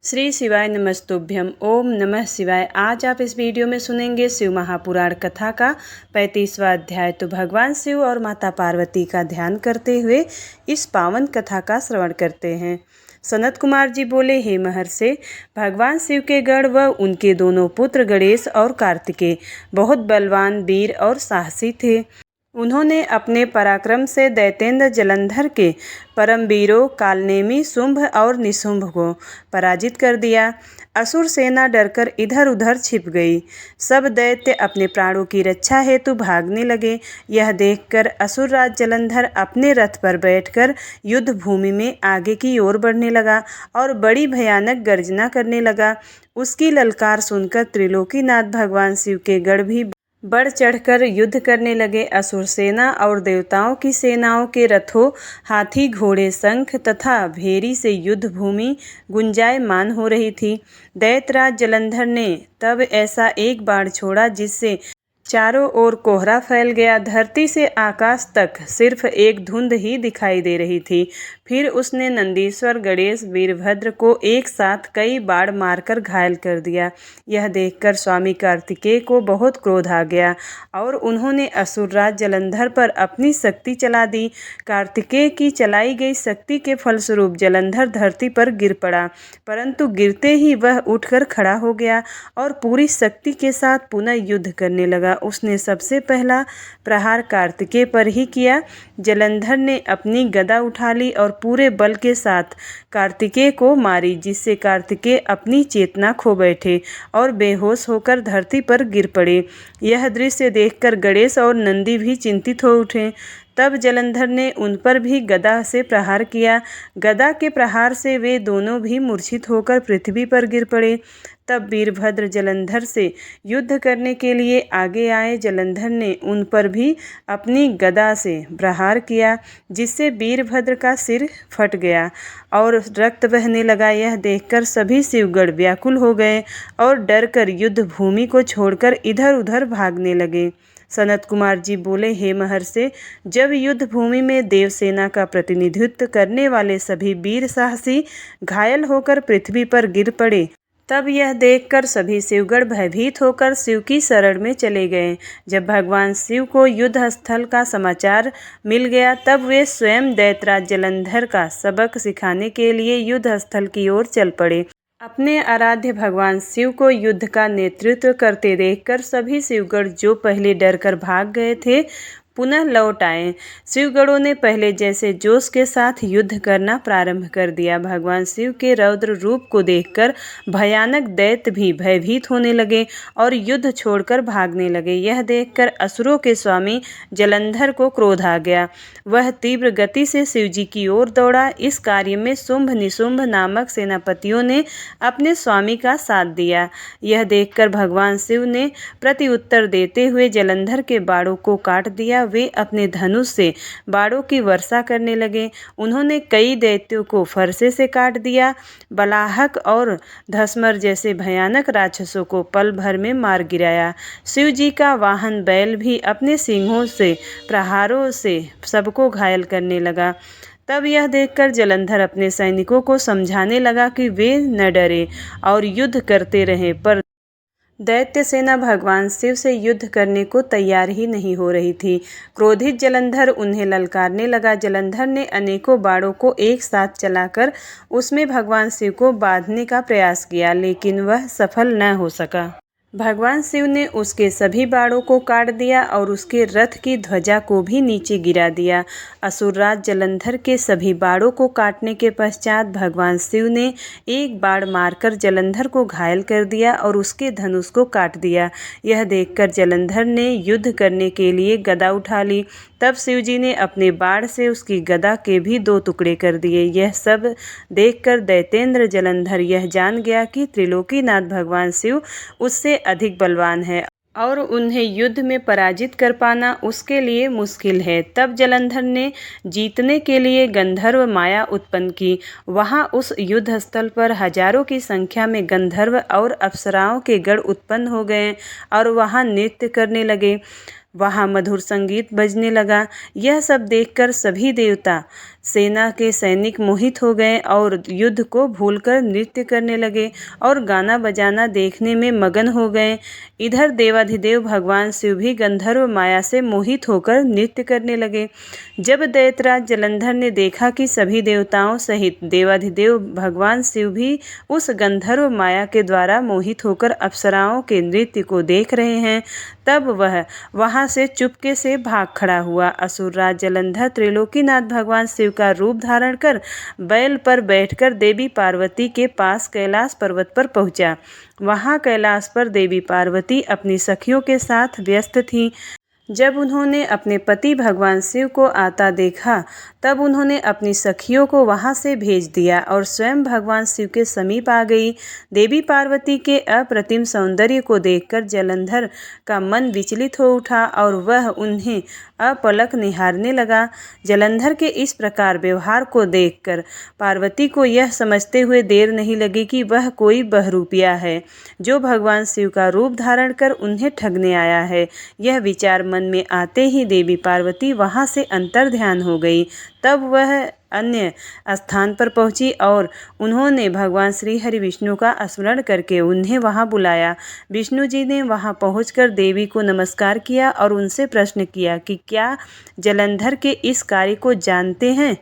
श्री शिवाय नमस्तुभ्यम। ओम नमः शिवाय। आज आप इस वीडियो में सुनेंगे शिव महापुराण कथा का 35वां अध्याय। तो भगवान शिव और माता पार्वती का ध्यान करते हुए इस पावन कथा का श्रवण करते हैं। सनत कुमार जी बोले, हे महर्षि, भगवान शिव के गण व उनके दोनों पुत्र गणेश और कार्तिकेय बहुत बलवान, वीर और साहसी थे। उन्होंने अपने पराक्रम से दैतेंद्र जलंधर के परमवीरों कालनेमी, शुंभ और निशुंभ को पराजित कर दिया। असुर सेना डरकर इधर उधर छिप गई। सब दैत्य अपने प्राणों की रक्षा हेतु भागने लगे। यह देखकर असुरराज जलंधर अपने रथ पर बैठकर युद्ध भूमि में आगे की ओर बढ़ने लगा और बड़ी भयानक गर्जना करने लगा। उसकी ललकार सुनकर त्रिलोकीनाथ भगवान शिव के गण भी बढ़ चढ़कर युद्ध करने लगे। असुर सेना और देवताओं की सेनाओं के रथों, हाथी, घोड़े, शंख तथा भेरी से युद्ध भूमि गुंजायमान हो रही थी। दैत्यराज जलंधर ने तब ऐसा एक बाण छोड़ा जिससे चारों ओर कोहरा फैल गया। धरती से आकाश तक सिर्फ एक धुंध ही दिखाई दे रही थी। फिर उसने नंदीश्वर, गणेश, वीरभद्र को एक साथ कई बाण मारकर घायल कर दिया। यह देखकर स्वामी कार्तिकेय को बहुत क्रोध आ गया और उन्होंने असुरराज जलंधर पर अपनी शक्ति चला दी। कार्तिकेय की चलाई गई शक्ति के फलस्वरूप जलंधर धरती पर गिर पड़ा, परंतु गिरते ही वह उठकर खड़ा हो गया और पूरी शक्ति के साथ पुनः युद्ध करने लगा। उसने सबसे पहला प्रहार कार्तिकेय पर ही किया। जलंधर ने अपनी गदा उठा ली और पूरे बल के साथ कार्तिकेय को मारी, जिससे कार्तिकेय अपनी चेतना खो बैठे और बेहोश होकर धरती पर गिर पड़े। यह दृश्य देखकर गणेश और नंदी भी चिंतित हो उठे। तब जलंधर ने उन पर भी गदा से प्रहार किया। गदा के प्रहार से वे दोनों भी मूर्छित होकर पृथ्वी पर गिर पड़े। तब वीरभद्र जलंधर से युद्ध करने के लिए आगे आए। जलंधर ने उन पर भी अपनी गदा से प्रहार किया, जिससे वीरभद्र का सिर फट गया और रक्त बहने लगा। यह देखकर सभी शिवगण व्याकुल हो गए और डरकर युद्ध भूमि को छोड़कर इधर उधर भागने लगे। सनत कुमार जी बोले, हे महर्षि, जब युद्ध भूमि में देवसेना का प्रतिनिधित्व करने वाले सभी वीर साहसी घायल होकर पृथ्वी पर गिर पड़े, तब यह देखकर सभी शिवगण भयभीत होकर शिव की शरण में चले गए। जब भगवान शिव को युद्ध स्थल का समाचार मिल गया, तब वे स्वयं दैत्यराज जलंधर का सबक सिखाने के लिए युद्ध स्थल की ओर चल पड़े। अपने आराध्य भगवान शिव को युद्ध का नेतृत्व करते देखकर सभी शिवगण जो पहले डरकर भाग गए थे, पुनः लौट आए। शिवगणों ने पहले जैसे जोश के साथ युद्ध करना प्रारंभ कर दिया। भगवान शिव के रौद्र रूप को देखकर भयानक दैत्य भी भयभीत होने लगे और युद्ध छोड़कर भागने लगे। यह देखकर असुरों के स्वामी जलंधर को क्रोध आ गया। वह तीव्र गति से शिवजी की ओर दौड़ा। इस कार्य में शुंभ निशुंभ नामक सेनापतियों ने अपने स्वामी का साथ दिया। यह देखकर भगवान शिव ने प्रत्युत्तर देते हुए जलंधर के बाणों को काट दिया। वे अपने धनुष से बाणों की वर्षा करने लगे। उन्होंने कई दैत्यों को फरसे से काट दिया। बलाहक और धस्मर जैसे भयानक राक्षसों को पल भर में मार गिराया। शिव जी का वाहन बैल भी अपने सींगों से प्रहारों से सबको घायल करने लगा। तब यह देखकर जलंधर अपने सैनिकों को समझाने लगा कि वे न डरे और युद्ध करते रहें, पर दैत्य सेना भगवान शिव से युद्ध करने को तैयार ही नहीं हो रही थी। क्रोधित जलंधर उन्हें ललकारने लगा। जलंधर ने अनेकों बाणों को एक साथ चलाकर उसमें भगवान शिव को बांधने का प्रयास किया, लेकिन वह सफल न हो सका। भगवान शिव ने उसके सभी बाणों को काट दिया और उसके रथ की ध्वजा को भी नीचे गिरा दिया। असुरराज जलंधर के सभी बाणों को काटने के पश्चात भगवान शिव ने एक बाण मारकर जलंधर को घायल कर दिया और उसके धनुष को काट दिया। यह देखकर जलंधर ने युद्ध करने के लिए गदा उठा ली। तब शिवजी ने अपने बाण से उसकी गदा के भी 2 टुकड़े कर दिए। यह सब देखकर दैतेंद्र जलंधर यह जान गया कि त्रिलोकीनाथ भगवान शिव उससे अधिक बलवान है और उन्हें युद्ध में पराजित कर पाना उसके लिए मुश्किल है। तब जलंधर ने जीतने के लिए गंधर्व माया उत्पन्न की। वहां उस युद्ध स्थल पर हजारों की संख्या में गंधर्व और अप्सराओं के गण उत्पन्न हो गए और वहां नृत्य करने लगे। वहाँ मधुर संगीत बजने लगा। यह सब देखकर सभी देवता सेना के सैनिक मोहित हो गए और युद्ध को भूलकर नृत्य करने लगे और गाना बजाना देखने में मगन हो गए। इधर देवाधिदेव भगवान शिव भी गंधर्व माया से मोहित होकर नृत्य करने लगे। जब दैत्यराज जलंधर ने देखा कि सभी देवताओं सहित देवाधिदेव भगवान शिव भी उस गंधर्व माया के द्वारा मोहित होकर अप्सराओं के नृत्य को देख रहे हैं, तब वह वहां से चुपके से भाग खड़ा हुआ। असुरराज जलंधर त्रिलोकीनाथ भगवान शिव का रूप धारण कर बैल पर बैठकर देवी पार्वती के पास कैलाश पर्वत पर पहुंचा। वहां कैलाश पर देवी पार्वती अपनी सखियों के साथ व्यस्त थीं। जब उन्होंने अपने पति भगवान शिव को आता देखा, तब उन्होंने अपनी सखियों को वहां से भेज दिया और स्वयं भगवान शिव के समीप आ गई। देवी पार्वती के अप्रतिम सौंदर्य को देखकर जलंधर का मन विचलित हो उठा और वह उन्हें अपलक निहारने लगा। जलंधर के इस प्रकार व्यवहार को देखकर पार्वती को यह समझते हुए देर नहीं लगी कि वह कोई बहरूपिया है जो भगवान शिव का रूप धारण कर उन्हें ठगने आया है। यह विचार मन में आते ही देवी पार्वती वहां से अंतर्ध्यान हो गई। तब वह अन्य स्थान पर पहुंची और उन्होंने भगवान श्री हरि विष्णु का स्मरण करके उन्हें वहां बुलाया। विष्णु जी ने वहां पहुंचकर देवी को नमस्कार किया और उनसे प्रश्न किया कि क्या जलंधर के इस कार्य को जानते हैं।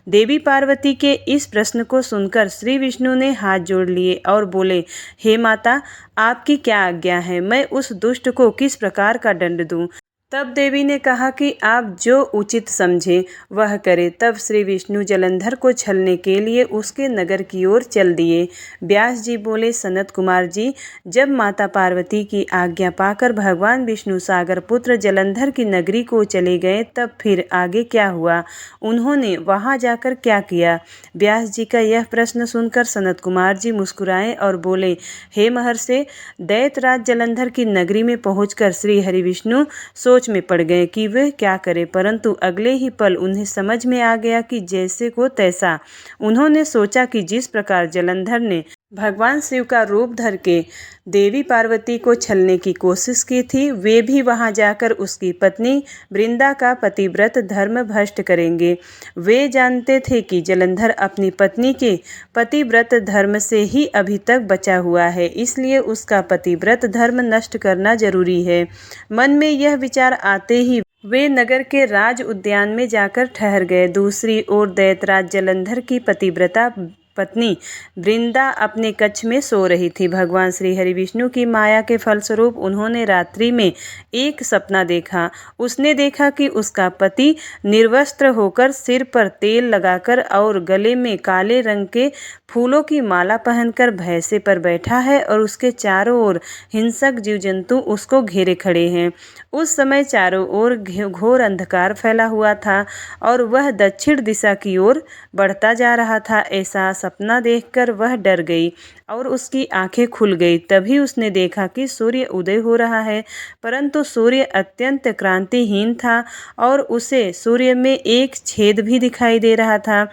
देवी पार्वती के इस प्रश्न को सुनकर श्री विष्णु ने हाथ जोड़ लिए और बोले, हे माता, आपकी क्या आज्ञा है, मैं उस दुष्ट को किस प्रकार का दंड दूं। तब देवी ने कहा कि आप जो उचित समझे वह करे। तब श्री विष्णु जलंधर को छलने के लिए उसके नगर की ओर चल दिए। व्यास जी बोले, सनत कुमार जी, जब माता पार्वती की आज्ञा पाकर भगवान विष्णु सागर पुत्र जलंधर की नगरी को चले गए, तब फिर आगे क्या हुआ, उन्होंने वहां जाकर क्या किया। व्यास जी का यह प्रश्न सुनकर सनत कुमार जी मुस्कुराए और बोले, हे महर्षि, दैत्यराज जलंधर की नगरी में पहुंचकर श्री हरि विष्णु सोच में पड़ गए कि वे क्या करें, परंतु अगले ही पल उन्हें समझ में आ गया कि जैसे को तैसा। उन्होंने सोचा कि जिस प्रकार जलंधर ने भगवान शिव का रूप धर के देवी पार्वती को छलने की कोशिश की थी, वे भी वहां जाकर उसकी पत्नी वृंदा का पतिव्रत धर्म भ्रष्ट करेंगे। वे जानते थे कि जलंधर अपनी पत्नी के पतिव्रत धर्म से ही अभी तक बचा हुआ है, इसलिए उसका पतिव्रत धर्म नष्ट करना जरूरी है। मन में यह विचार आते ही वे नगर के राज उद्यान में जाकर ठहर गए। दूसरी ओर दैत्यराज जलंधर की पतिव्रता पत्नी वृंदा अपने कक्ष में सो रही थी। भगवान श्री हरि विष्णु की माया के फलस्वरूप उन्होंने रात्रि में एक सपना देखा। उसने देखा कि उसका पति निर्वस्त्र होकर सिर पर तेल लगाकर और गले में काले रंग के फूलों की माला पहनकर भैंसे पर बैठा है और उसके चारों ओर हिंसक जीव जंतु उसको घेरे खड़े हैं। उस समय चारों ओर घोर अंधकार फैला हुआ था और वह दक्षिण दिशा की ओर बढ़ता जा रहा था। ऐसा सपना देखकर वह डर गई और उसकी आंखें खुल गई। तभी उसने देखा कि सूर्य उदय हो रहा है, परंतु सूर्य अत्यंत क्रांतिहीन था और उसे सूर्य में एक छेद भी दिखाई दे रहा था।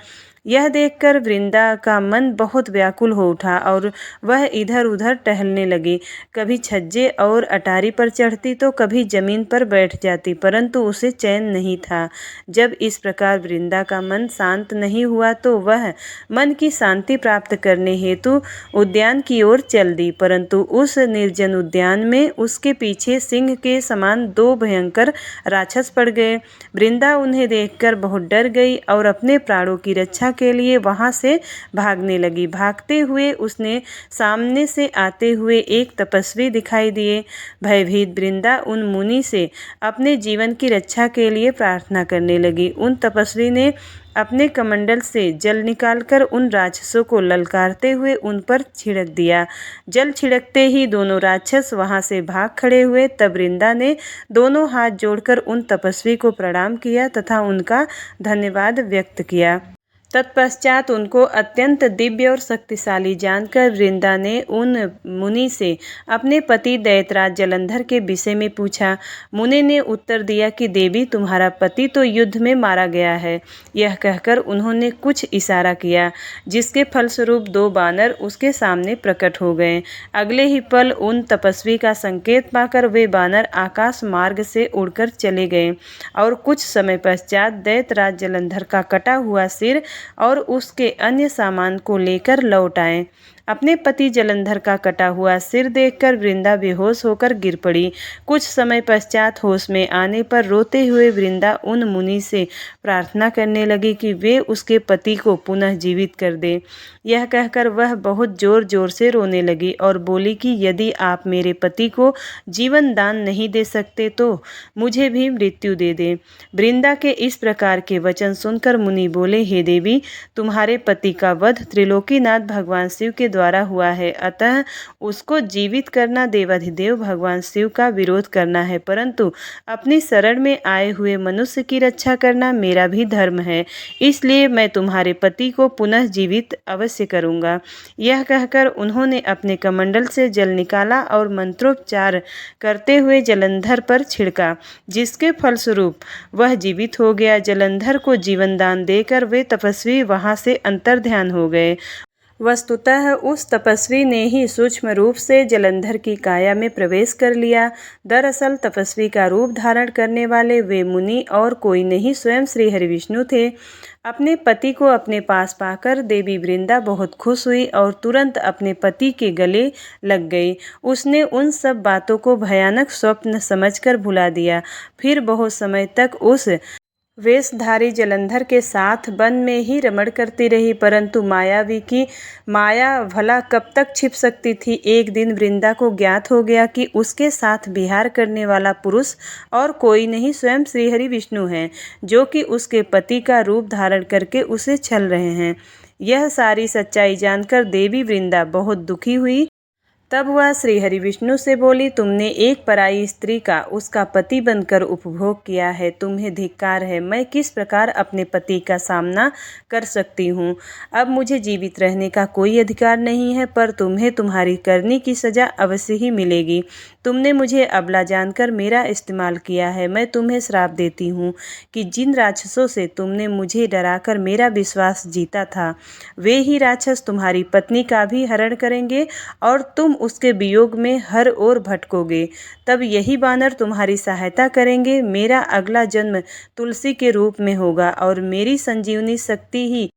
यह देखकर वृंदा का मन बहुत व्याकुल हो उठा और वह इधर उधर टहलने लगी। कभी छज्जे और अटारी पर चढ़ती तो कभी जमीन पर बैठ जाती, परंतु उसे चैन नहीं था। जब इस प्रकार वृंदा का मन शांत नहीं हुआ तो वह मन की शांति प्राप्त करने हेतु उद्यान की ओर चल दी, परंतु उस निर्जन उद्यान में उसके पीछे सिंह के समान दो भयंकर राक्षस पड़ गए। वृंदा उन्हें देखकर बहुत डर गई और अपने प्राणों की रक्षा के लिए वहां से भागने लगी। भागते हुए उसने सामने से आते हुए एक तपस्वी दिखाई दिए। भयभीत वृंदा उन मुनि से अपने जीवन की रक्षा के लिए प्रार्थना करने लगी। उन तपस्वी ने अपने कमंडल से जल निकालकर उन राक्षसों को ललकारते हुए उन पर छिड़क दिया। जल छिड़कते ही दोनों राक्षस वहां से भाग खड़े हुए। तब वृंदा ने दोनों हाथ जोड़कर उन तपस्वी को प्रणाम किया तथा उनका धन्यवाद व्यक्त किया। तत्पश्चात उनको अत्यंत दिव्य और शक्तिशाली जानकर वृंदा ने उन मुनि से अपने पति दैत्यराज जलंधर के विषय में पूछा। मुनि ने उत्तर दिया कि देवी, तुम्हारा पति तो युद्ध में मारा गया है। यह कहकर उन्होंने कुछ इशारा किया, जिसके फलस्वरूप 2 बानर उसके सामने प्रकट हो गए। अगले ही पल उन तपस्वी का संकेत पाकर वे बानर आकाश मार्ग से उड़कर चले गए और कुछ समय पश्चात दैत्यराज जलंधर का कटा हुआ सिर और उसके अन्य सामान को लेकर लौट आए। अपने पति जलंधर का कटा हुआ सिर देखकर वृंदा बेहोश होकर गिर पड़ी। कुछ समय पश्चात होश में आने पर रोते हुए वृंदा उन मुनि से प्रार्थना करने लगी कि वे उसके पति को पुनः जीवित कर दे। यह कहकर वह बहुत जोर जोर से रोने लगी और बोली कि यदि आप मेरे पति को जीवन दान नहीं दे सकते तो मुझे भी मृत्यु दे दें। वृंदा के इस प्रकार के वचन सुनकर मुनि बोले, हे देवी, तुम्हारे पति का वध त्रिलोकीनाथ भगवान शिव के द्वारा हुआ है, अतः उसको जीवित करना देवाधिदेव भगवान शिव का विरोध करना है, परंतु अपनी शरण में आए हुए मनुष्य की रक्षा करना मेरा भी धर्म है। इसलिए मैं तुम्हारे पति को पुनः जीवित अवश्य करूंगा। यह कहकर उन्होंने अपने कमंडल से जल निकाला और मंत्रोच्चार करते हुए जलंधर पर छिड़का, जिसके फलस्वरूप वह जीवित हो गया। जलंधर को जीवन दान देकर वे तपस्वी वहां से अंतर्ध्यान हो गए। वस्तुतः उस तपस्वी ने ही सूक्ष्म रूप से जलंधर की काया में प्रवेश कर लिया। दरअसल तपस्वी का रूप धारण करने वाले वे मुनि और कोई नहीं, स्वयं श्री हरिविष्णु थे। अपने पति को अपने पास पाकर देवी वृंदा बहुत खुश हुई और तुरंत अपने पति के गले लग गई। उसने उन सब बातों को भयानक स्वप्न समझकर भुला दिया। फिर बहुत समय तक उस वेशधारी जलंधर के साथ वन में ही रमण करती रही, परंतु मायावी की माया भला कब तक छिप सकती थी। एक दिन वृंदा को ज्ञात हो गया कि उसके साथ विहार करने वाला पुरुष और कोई नहीं, स्वयं श्रीहरि विष्णु हैं, जो कि उसके पति का रूप धारण करके उसे छल रहे हैं। यह सारी सच्चाई जानकर देवी वृंदा बहुत दुखी हुई। तब वह श्री हरि विष्णु से बोली, तुमने एक पराई स्त्री का उसका पति बनकर उपभोग किया है, तुम्हें धिक्कार है। मैं किस प्रकार अपने पति का सामना कर सकती हूँ। अब मुझे जीवित रहने का कोई अधिकार नहीं है, पर तुम्हें तुम्हारी करनी की सजा अवश्य ही मिलेगी। तुमने मुझे अबला जानकर मेरा इस्तेमाल किया है। मैं तुम्हें श्राप देती हूँ कि जिन राक्षसों से तुमने मुझे डराकर मेरा विश्वास जीता था, वे ही राक्षस तुम्हारी पत्नी का भी हरण करेंगे और तुम उसके वियोग में हर ओर भटकोगे। तब यही बानर तुम्हारी सहायता करेंगे। मेरा अगला जन्म तुलसी के रूप में होगा और मेरी संजीवनी शक्ति ही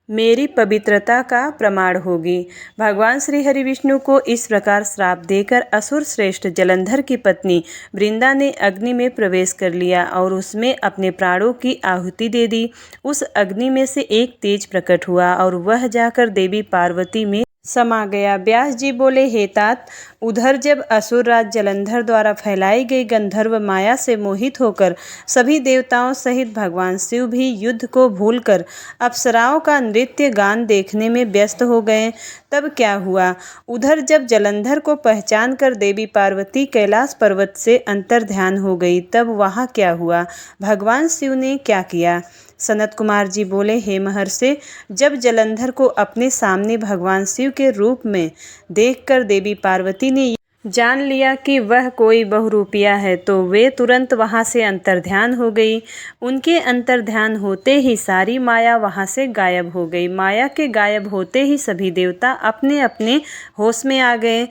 मेरी पवित्रता का प्रमाण होगी। भगवान श्री हरि विष्णु को इस प्रकार श्राप देकर असुर श्रेष्ठ जलंधर की पत्नी वृंदा ने अग्नि में प्रवेश कर लिया और उसमें अपने प्राणों की आहुति दे दी। उस अग्नि में से एक तेज प्रकट हुआ और वह जाकर देवी पार्वती में समा गया। व्यास जी बोले, हे तात, उधर जब असुरराज जलंधर द्वारा फैलाई गई गंधर्व माया से मोहित होकर सभी देवताओं सहित भगवान शिव भी युद्ध को भूलकर अप्सराओं का नृत्य गान देखने में व्यस्त हो गए, तब क्या हुआ। उधर जब जलंधर को पहचान कर देवी पार्वती कैलाश पर्वत से अंतर्ध्यान हो गई, तब वहाँ क्या हुआ, भगवान शिव ने क्या किया। सनत कुमार जी बोले, हे महर्षि, जब जलंधर को अपने सामने भगवान शिव के रूप में देखकर देवी पार्वती ने जान लिया कि वह कोई बहुरूपिया है, तो वे तुरंत वहां से अंतर्ध्यान हो गई। उनके अंतर्ध्यान होते ही सारी माया वहां से गायब हो गई। माया के गायब होते ही सभी देवता अपने अपने होश में आ गए।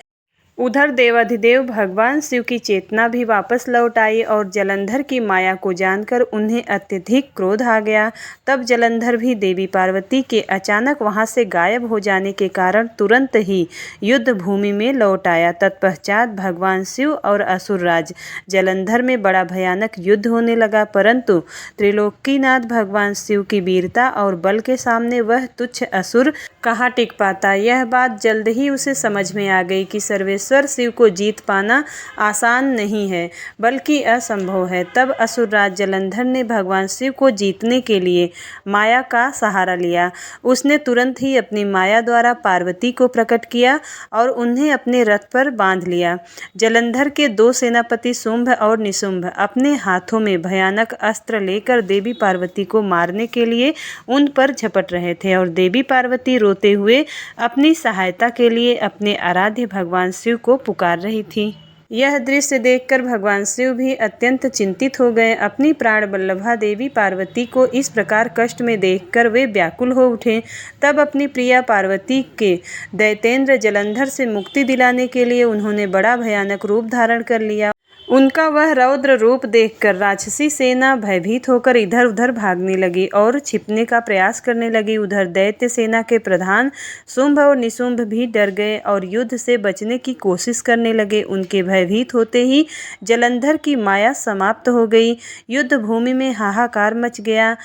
उधर देवाधिदेव भगवान शिव की चेतना भी वापस लौट आई और जलंधर की माया को जानकर उन्हें अत्यधिक क्रोध आ गया। तब जलंधर भी देवी पार्वती के अचानक वहां से गायब हो जाने के कारण तुरंत ही युद्ध भूमि में लौट आया। तत्पश्चात भगवान शिव और असुरराज जलंधर में बड़ा भयानक युद्ध होने लगा, परंतु त्रिलोकीनाथ भगवान शिव की वीरता और बल के सामने वह तुच्छ असुर कहाँ टिक पाता। यह बात जल्द ही उसे समझ में आ गई कि सर्वेश्वर शिव को जीत पाना आसान नहीं है बल्कि असंभव है। तब असुरराज जलंधर ने भगवान शिव को जीतने के लिए माया का सहारा लिया। उसने तुरंत ही अपनी माया द्वारा पार्वती को प्रकट किया और उन्हें अपने रथ पर बांध लिया। जलंधर के दो सेनापति शुंभ और निशुंभ अपने हाथों में भयानक अस्त्र लेकर देवी पार्वती को मारने के लिए उन पर झपट रहे थे और देवी पार्वती रोते हुए अपनी सहायता के लिए अपने आराध्य भगवान शिव को पुकार रही थी। यह दृश्य देखकर भगवान शिव भी अत्यंत चिंतित हो गए। अपनी प्राण वल्लभा देवी पार्वती को इस प्रकार कष्ट में देखकर वे व्याकुल हो उठे। तब अपनी प्रिया पार्वती के दैतेंद्र जलंधर से मुक्ति दिलाने के लिए उन्होंने बड़ा भयानक रूप धारण कर लिया। उनका वह रौद्र रूप देखकर राक्षसी सेना भयभीत होकर इधर उधर भागने लगी और छिपने का प्रयास करने लगी। उधर दैत्य सेना के प्रधान शुंभ और निशुंभ भी डर गए और युद्ध से बचने की कोशिश करने लगे। उनके भयभीत होते ही जलंधर की माया समाप्त हो गई। युद्ध भूमि में हाहाकार मच गया।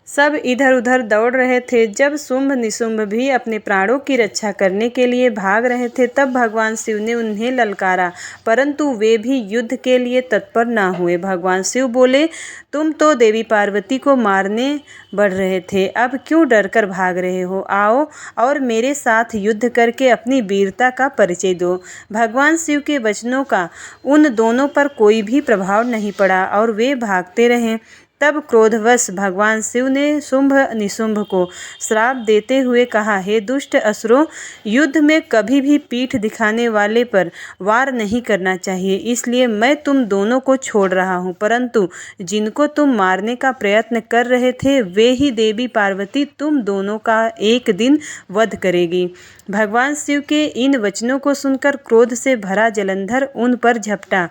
सब इधर उधर दौड़ रहे थे। जब शुंभ निशुंभ भी अपने प्राणों की रक्षा करने के लिए भाग रहे थे तब भगवान शिव ने उन्हें ललकारा, परंतु वे भी युद्ध के लिए तत्पर न हुए। भगवान शिव बोले, तुम तो देवी पार्वती को मारने बढ़ रहे थे, अब क्यों डरकर भाग रहे हो? आओ और मेरे साथ युद्ध करके अपनी वीरता का परिचय दो। भगवान शिव के वचनों का उन दोनों पर कोई भी प्रभाव नहीं पड़ा और वे भागते रहे। तब क्रोधवश भगवान शिव ने शुंभ निशुंभ को श्राप देते हुए कहा, हे दुष्ट असुरों, युद्ध में कभी भी पीठ दिखाने वाले पर वार नहीं करना चाहिए, इसलिए मैं तुम दोनों को छोड़ रहा हूँ, परंतु जिनको तुम मारने का प्रयत्न कर रहे थे वे ही देवी पार्वती तुम दोनों का एक दिन वध करेगी। भगवान शिव के इन वचनों को सुनकर क्रोध से भरा जलंधर उन पर झपटा।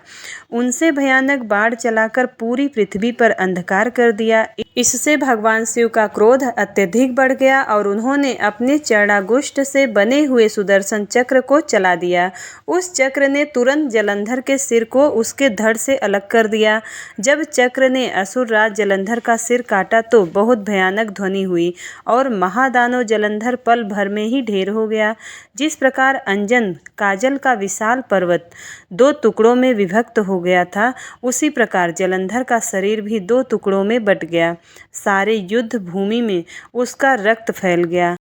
उनसे भयानक बाढ़ चलाकर पूरी पृथ्वी पर अंधकार कर दिया। इससे भगवान शिव का क्रोध अत्यधिक बढ़ गया और उन्होंने अपने चरणागुष्ठ से बने हुए सुदर्शन चक्र को चला दिया। उस चक्र ने तुरंत जलंधर के सिर को उसके धड़ से अलग कर दिया। जब चक्र ने असुरराज जलंधर का सिर काटा तो बहुत भयानक ध्वनि हुई और महादानव जलंधर पल भर में ही ढेर हो गया। जिस प्रकार अंजन काजल का विशाल पर्वत दो टुकड़ों में विभक्त हो गया था, उसी प्रकार जलंधर का शरीर भी दो टुकड़ों में बट गया। सारे युद्ध भूमि में उसका रक्त फैल गया।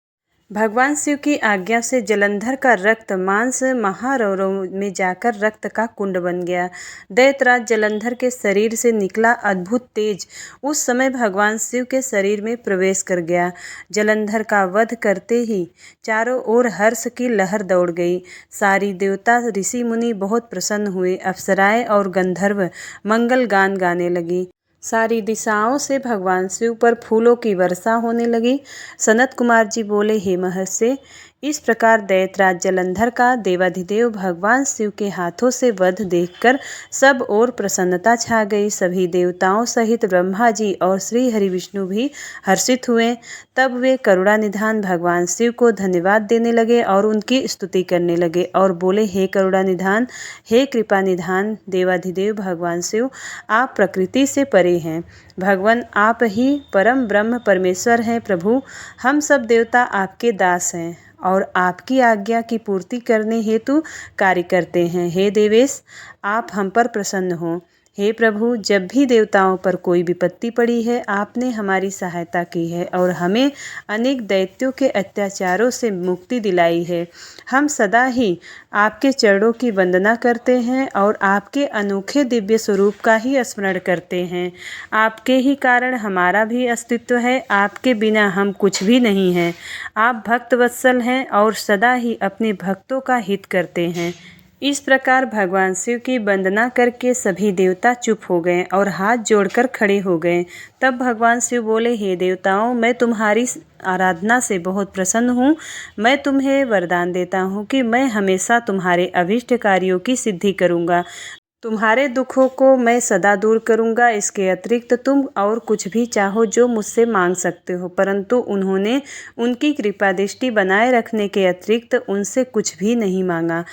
भगवान शिव की आज्ञा से जलंधर का रक्त मांस महारौरों में जाकर रक्त का कुंड बन गया। दैत्यराज जलंधर के शरीर से निकला अद्भुत तेज उस समय भगवान शिव के शरीर में प्रवेश कर गया। जलंधर का वध करते ही चारों ओर हर्ष की लहर दौड़ गई। सारी देवता ऋषि मुनि बहुत प्रसन्न हुए। अप्सराएं और गंधर्व मंगल गान गाने लगी। सारी दिशाओं से भगवान शिव पर फूलों की वर्षा होने लगी। सनत कुमार जी बोले, हे महर्षि, इस प्रकार दैत्यराज जलंधर का देवाधिदेव भगवान शिव के हाथों से वध देखकर सब ओर प्रसन्नता छा गई। सभी देवताओं सहित ब्रह्मा जी और श्री हरि विष्णु भी हर्षित हुए। तब वे करुणानिधान भगवान शिव को धन्यवाद देने लगे और उनकी स्तुति करने लगे और बोले, हे करुणानिधान, हे कृपानिधान देवाधिदेव भगवान शिव, आप प्रकृति से परे हैं। भगवान आप ही परम ब्रह्म परमेश्वर हैं। प्रभु, हम सब देवता आपके दास हैं और आपकी आज्ञा की पूर्ति करने हेतु कार्य करते हैं। हे देवेश, आप हम पर प्रसन्न हो। हे प्रभु, जब भी देवताओं पर कोई विपत्ति पड़ी है आपने हमारी सहायता की है और हमें अनेक दैत्यों के अत्याचारों से मुक्ति दिलाई है। हम सदा ही आपके चरणों की वंदना करते हैं और आपके अनोखे दिव्य स्वरूप का ही स्मरण करते हैं। आपके ही कारण हमारा भी अस्तित्व है, आपके बिना हम कुछ भी नहीं हैं। आप भक्त वत्सल हैं और सदा ही अपने भक्तों का हित करते हैं। इस प्रकार भगवान शिव की वंदना करके सभी देवता चुप हो गए और हाथ जोड़कर खड़े हो गए। तब भगवान शिव बोले, हे देवताओं, मैं तुम्हारी आराधना से बहुत प्रसन्न हूँ। मैं तुम्हें वरदान देता हूँ कि मैं हमेशा तुम्हारे अभीष्ट कार्यों की सिद्धि करूँगा। तुम्हारे दुखों को मैं सदा दूर करूँगा। इसके अतिरिक्त तुम और कुछ भी चाहो जो मुझसे मांग सकते हो। परंतु उन्होंने उनकी कृपा दृष्टि बनाए रखने के अतिरिक्त उनसे कुछ भी नहीं मांगा।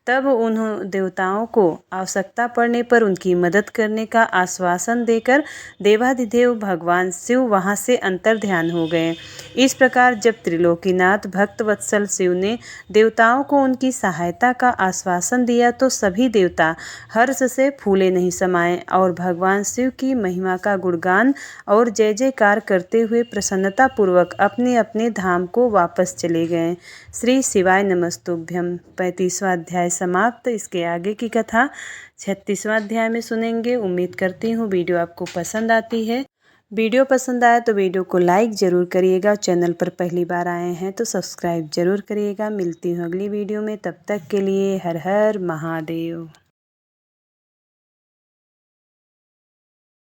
तब उन्होंने देवताओं को आवश्यकता पड़ने पर उनकी मदद करने का आश्वासन देकर देवाधिदेव भगवान शिव वहां से अंतर्ध्यान हो गए। इस प्रकार जब त्रिलोकीनाथ भक्तवत्सल शिव ने देवताओं को उनकी सहायता का आश्वासन दिया तो सभी देवता हर्ष से फूले नहीं समाये और भगवान शिव की महिमा का गुणगान और जय जयकार करते हुए प्रसन्नता पूर्वक अपने अपने धाम को वापस चले गए। श्री शिवाय नमस्तुभ्यम। 35वां अध्याय समाप्त। इसके आगे की कथा 36वां अध्याय में सुनेंगे। उम्मीद करती हूँ वीडियो आपको पसंद आती है। वीडियो पसंद आया तो वीडियो को लाइक ज़रूर करिएगा। चैनल पर पहली बार आए हैं तो सब्सक्राइब ज़रूर करिएगा। मिलती हूँ अगली वीडियो में, तब तक के लिए हर हर महादेव।